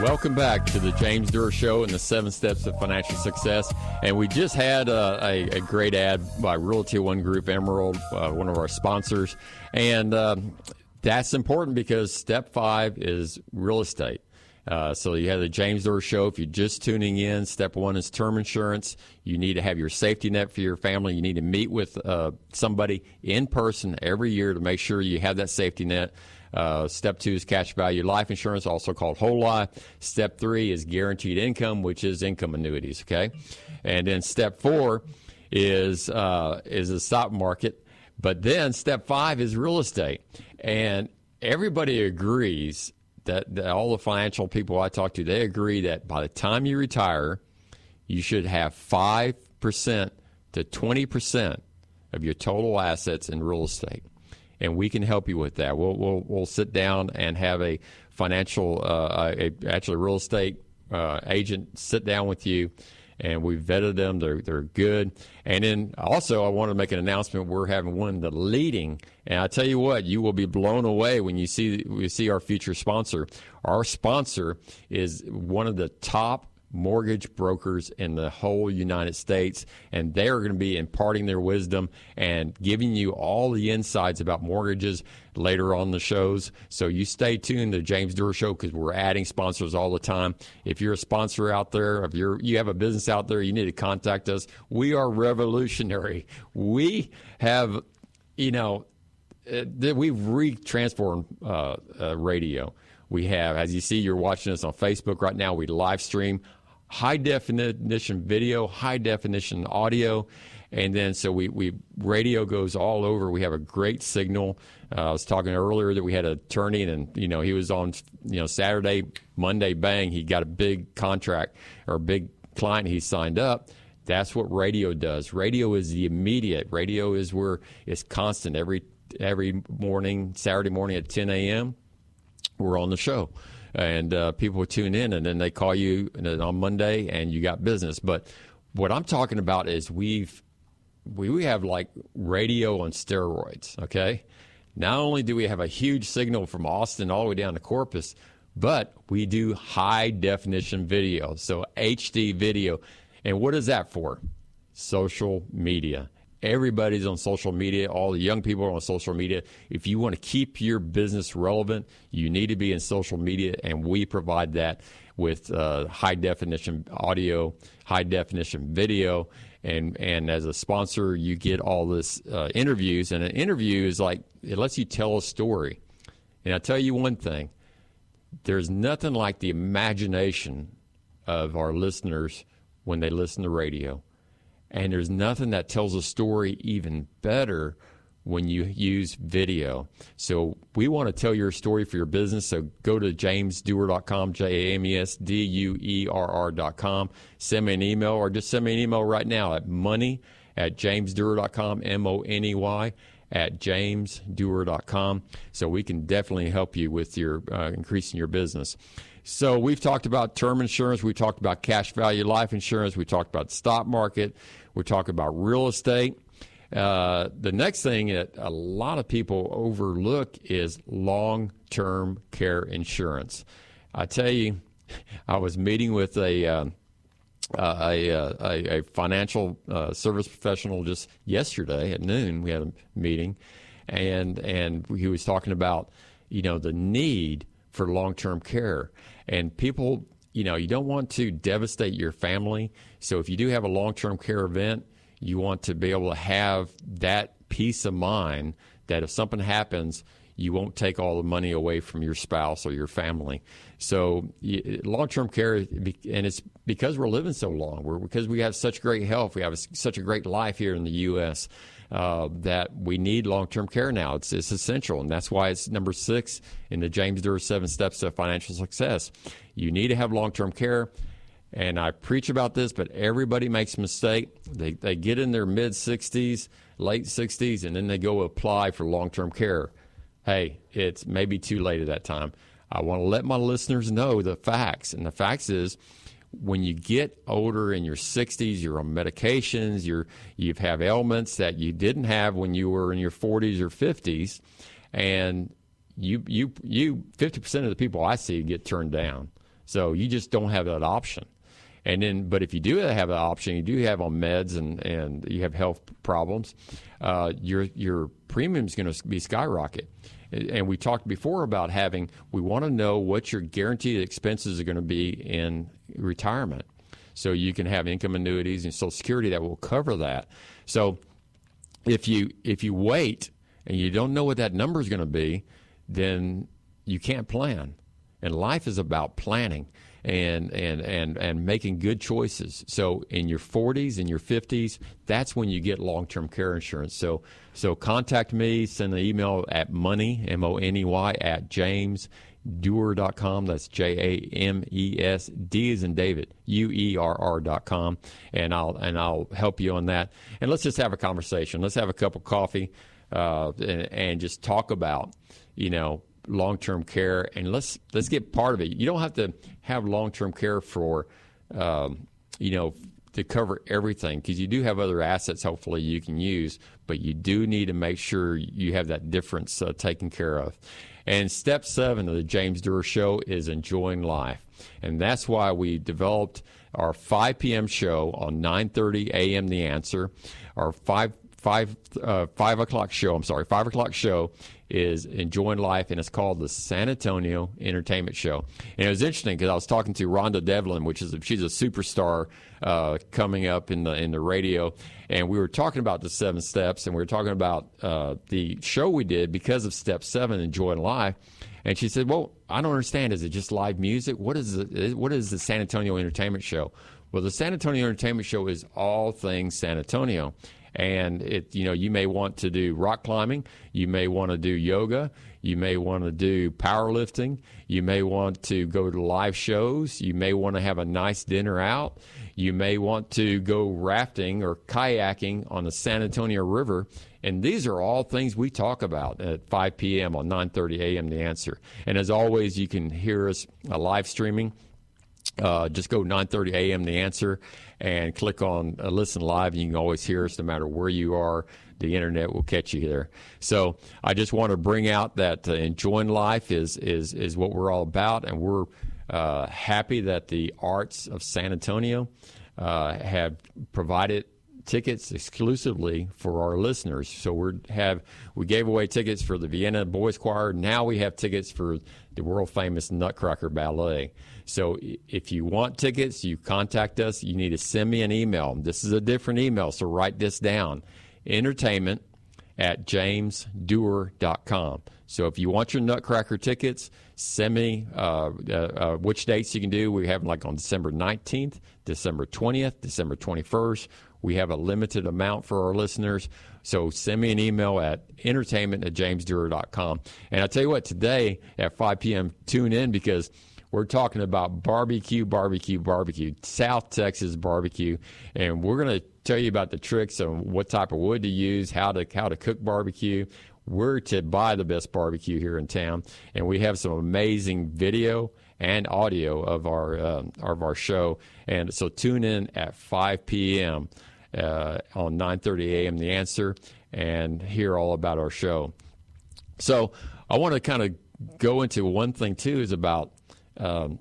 Welcome back to the James Duerr Show and the 7 Steps of Financial Success. And we just had a great ad by Realty One Group Emerald, one of our sponsors. And that's important because step 5 is real estate. So you have the James Duerr Show. If you're just tuning in, step 1 is term insurance. You need to have your safety net for your family. You need to meet with somebody in person every year to make sure you have that safety net. Step 2 is cash value life insurance, also called whole life. Step 3 is guaranteed income, which is income annuities. Okay, and then step 4 is the stock market. But then step 5 is real estate, and everybody agrees that all the financial people I talk to, they agree that by the time you retire, you should have 5% to 20% of your total assets in real estate. And we can help you with that. We'll sit down and have a financial, actually real estate agent sit down with you, and we vetted them. They're good. And then also, I want to make an announcement. We're having one of the leading, and I tell you what, you will be blown away when you see our future sponsor. Our sponsor is one of the top mortgage brokers in the whole United States, and they are going to be imparting their wisdom and giving you all the insights about mortgages later on the shows. So you stay tuned to James Duerr Show because we're adding sponsors all the time. If you're a sponsor out there, if you have a business out there, you need to contact us. We are revolutionary. We have, we've retransformed radio. We have, as you see, you're watching us on Facebook right now. We live stream high-definition video, high-definition audio, and then so we radio goes all over. We have a great signal. I was talking earlier that we had an attorney, and he was on Saturday, Monday, bang, he got a big contract or a big client he signed up. That's what radio does. Radio is the immediate. Radio is where it's constant. Every morning, Saturday morning at 10 a.m., we're on the show. And people would tune in, and then they call you on Monday, and you got business. But what I'm talking about is we have like radio on steroids, okay? Not only do we have a huge signal from Austin all the way down to Corpus, but we do high-definition video, so HD video. And what is that for? Social media. Everybody's on social media. All the young people are on social media. If you want to keep your business relevant, you need to be in social media, and we provide that with high-definition audio, high-definition video. And as a sponsor, you get all this interviews. And an interview is like, it lets you tell a story. And I'll tell you one thing. There's nothing like the imagination of our listeners when they listen to radio. And there's nothing that tells a story even better when you use video. So we want to tell your story for your business. So go to jamesduerr.com, JamesDuerr.com. Send me an email, or just send me an email right now at money@jamesduerr.com, MONEY@jamesduerr.com. So we can definitely help you with your increasing your business. So we've talked about term insurance. We talked about cash value life insurance. We talked about stock market. We're talking about real estate. The next thing that a lot of people overlook is long-term care insurance. I tell you, I was meeting with a financial service professional just yesterday at noon. We had a meeting, and he was talking about the need for long-term care. And people, you don't want to devastate your family. So if you do have a long-term care event, you want to be able to have that peace of mind that if something happens, you won't take all the money away from your spouse or your family. So long-term care, and it's because we're living so long, because we have such great health, we have such a great life here in the U.S., that we need long-term care now. It's essential, and that's why it's number 6 in the James Duerr 7 Steps to Financial Success. You need to have long-term care, and I preach about this, but everybody makes a mistake. They get in their mid-60s, late 60s, and then they go apply for long-term care. Hey, it's maybe too late at that time. I want to let my listeners know the facts, and the facts is when you get older in your 60s, you're on medications, you have ailments that you didn't have when you were in your 40s or 50s, and you 50% of the people I see get turned down. So you just don't have that option. And then, but if you do have an option, you do have on meds and you have health problems, your premium is going to be skyrocket. And we talked before about we want to know what your guaranteed expenses are going to be in retirement. So you can have income annuities and Social Security that will cover that. So if you wait and you don't know what that number is going to be, then you can't plan. And life is about planning and making good choices. So in your 40s and your 50s, that's when you get long-term care insurance. So contact me, send an email at money, MONEY, at jamesduerr.com. That's JAMES, D as in David, UERR.com, and I'll help you on that. And let's just have a conversation. Let's have a cup of coffee and just talk about, long-term care, and let's get part of it. You don't have to have long-term care for, to cover everything, because you do have other assets hopefully you can use, but you do need to make sure you have that difference taken care of. And step 7 of the James Duerr Show is enjoying life, and that's why we developed our 5 p.m. show on 9:30 a.m. The Answer. Our 5 o'clock show is Enjoying Life, and it's called the San Antonio Entertainment Show. And it was interesting because I was talking to Rhonda Devlin, she's a superstar coming up in the radio, and we were talking about the 7 steps, and we were talking about the show we did because of step 7, Enjoying Life. And she said, "Well, I don't understand. Is it just live music? What is the San Antonio Entertainment Show?" Well, the San Antonio Entertainment Show is all things San Antonio. And you may want to do rock climbing, you may want to do yoga, you may want to do powerlifting, you may want to go to live shows, you may want to have a nice dinner out, you may want to go rafting or kayaking on the San Antonio River. And these are all things we talk about at 5 p.m. on 9:30 a.m. The Answer. And as always, you can hear us live streaming. Just go 9:30 a.m. The Answer and click on Listen Live, and you can always hear us no matter where you are. The internet will catch you there. So I just want to bring out that enjoying life is what we're all about, and we're happy that the Arts of San Antonio have provided tickets exclusively for our listeners. So we gave away tickets for the Vienna Boys Choir. Now we have tickets for the world famous Nutcracker Ballet. So if you want tickets, you contact us. You need to send me an email. This is a different email, so write this down: entertainment@jamesduerr.com. So if you want your Nutcracker tickets, send me which dates you can do. We have them like on December 19th, December 20th, December 21st. We have a limited amount for our listeners. So send me an email at entertainment@jamesduerr.com. And I'll tell you what, today at 5 p.m., tune in, because we're talking about barbecue, South Texas barbecue. And we're going to tell you about the tricks on what type of wood to use, how to cook barbecue, where to buy the best barbecue here in town. And we have some amazing video and audio of our show. And so tune in at 5 p.m. On 9:30 a.m. The Answer, and hear all about our show. So I want to kind of go into one thing too, is about I've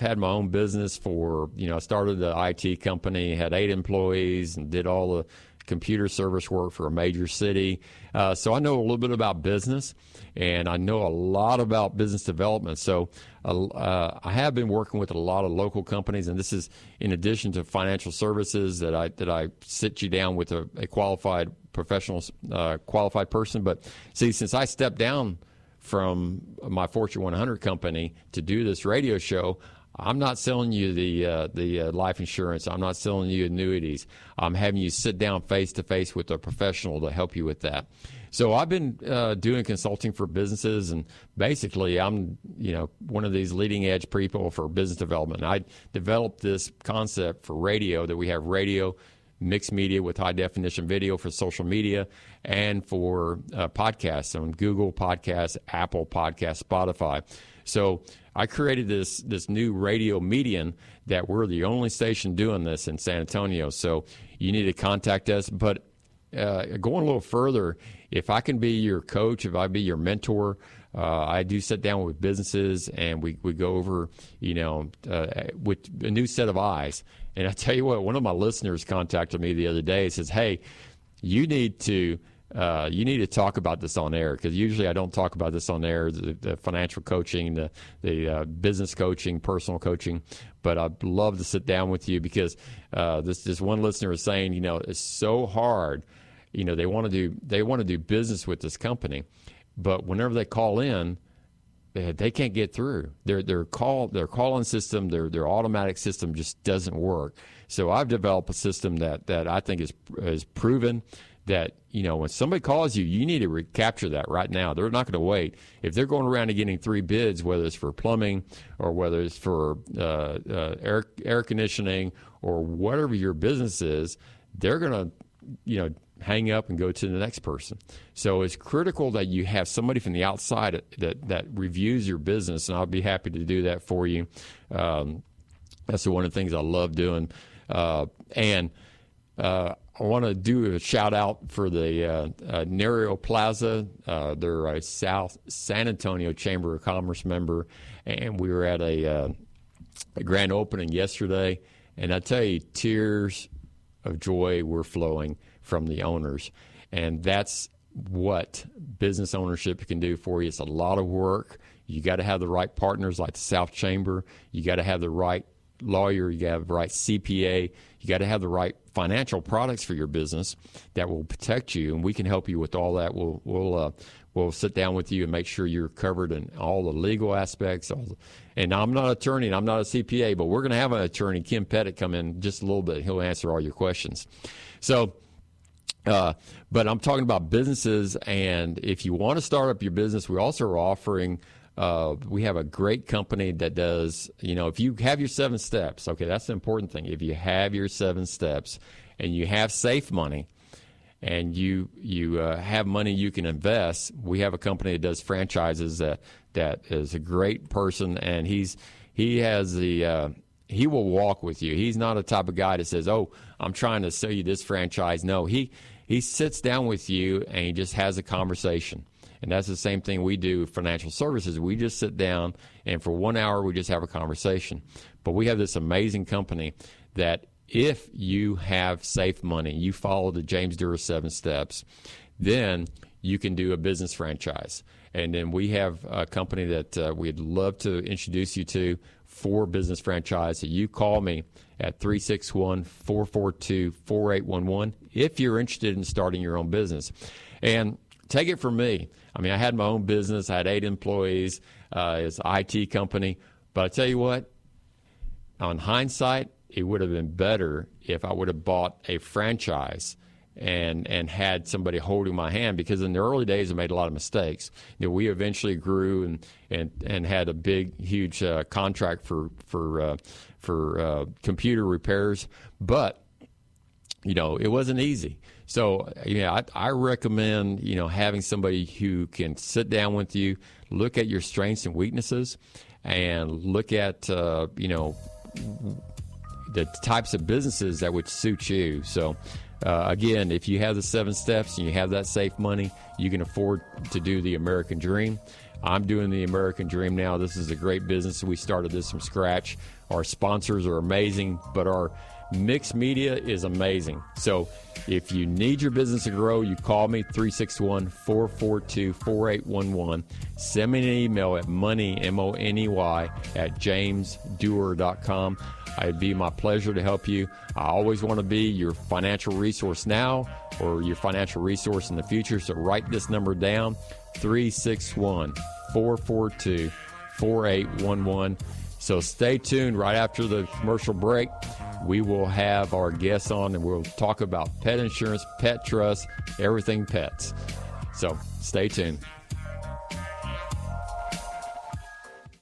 had my own business for, I started the IT company, had 8 employees, and did all the computer service work for a major city. So I know a little bit about business, and I know a lot about business development. So I have been working with a lot of local companies, and this is in addition to financial services that I sit you down with a qualified professional, qualified person. But see, since I stepped down from my Fortune 100 company to do this radio show, I'm not selling you the life insurance. I'm not selling you annuities. I'm having you sit down face to face with a professional to help you with that. So I've been doing consulting for businesses, and basically I'm one of these leading edge people for business development. I developed this concept for radio, that we have radio, mixed media with high definition video for social media, and for podcasts on Google Podcasts, Apple Podcasts, Spotify. So I created this new radio medium that we're the only station doing this in San Antonio. So you need to contact us. But going a little further, if I can be your coach, if I be your mentor, I do sit down with businesses, and we go over, with a new set of eyes. And I tell you what, one of my listeners contacted me the other day and says, hey, you need to talk about this on air, because usually I don't talk about this on air, the financial coaching, the business coaching, personal coaching. But I'd love to sit down with you, because this one listener is saying, it's so hard. They want to do business with this company, but whenever they call in, they can't get through. Their call-in system, their automatic system just doesn't work. So I've developed a system that I think is proven that, when somebody calls you, you need to recapture that right now. They're not going to wait. If they're going around and getting 3 bids, whether it's for plumbing or whether it's for air conditioning or whatever your business is, they're going to, hang up and go to the next person. So it's critical that you have somebody from the outside that reviews your business, and I'll be happy to do that for you. That's one of the things I love doing. And I want to do a shout out for the Nerio Plaza. They're a South San Antonio Chamber of Commerce member, and we were at a grand opening yesterday. And I tell you, tears of joy were flowing from the owners. And that's what business ownership can do for you. It's a lot of work. You got to have the right partners like the South Chamber. You got to have the right lawyer. You got to have the right CPA. You got to have the right financial products for your business that will protect you, and we can help you with all that. We'll sit down with you and make sure you're covered in all the legal aspects. And I'm not an attorney and I'm not a CPA, but we're going to have an attorney, Kim Pettit, come in just a little bit. He'll answer all your questions. So, but I'm talking about businesses, and if you want to start up your business, we also are offering. We have a great company that does, if you have your 7 steps, okay, that's the important thing. If you have your 7 steps and you have safe money and you have money you can invest, we have a company that does franchises that is a great person, and he will walk with you. He's not a type of guy that says, oh, I'm trying to sell you this franchise. No, he sits down with you and he just has a conversation. And that's the same thing we do with financial services. We just sit down, and for 1 hour, we just have a conversation. But we have this amazing company that if you have safe money, you follow the James Duerr 7 steps, then you can do a business franchise. And then we have a company that we'd love to introduce you to for business franchise. So you call me at 361-442-4811 if you're interested in starting your own business. And take it from me. I mean, I had my own business. I had 8 employees. It's an IT company. But I tell you what, on hindsight, it would have been better if I would have bought a franchise and had somebody holding my hand, because in the early days I made a lot of mistakes. We eventually grew and had a big, huge contract for computer repairs, but it wasn't easy. So I recommend having somebody who can sit down with you, look at your strengths and weaknesses, and look at the types of businesses that would suit you. So. Again, if you have the 7 steps and you have that safe money, you can afford to do the American Dream. I'm doing the American Dream now. This is a great business. We started this from scratch. Our sponsors are amazing, but our mixed media is amazing. So if you need your business to grow, you call me, 361-442-4811. Send me an email at money, M-O-N-E-Y, at jamesduerr.com. It'd be my pleasure to help you. I always want to be your financial resource now or your financial resource in the future. So write this number down, 361-442-4811. So stay tuned. Right after the commercial break, we will have our guests on and we'll talk about pet insurance, pet trust, everything pets. So stay tuned.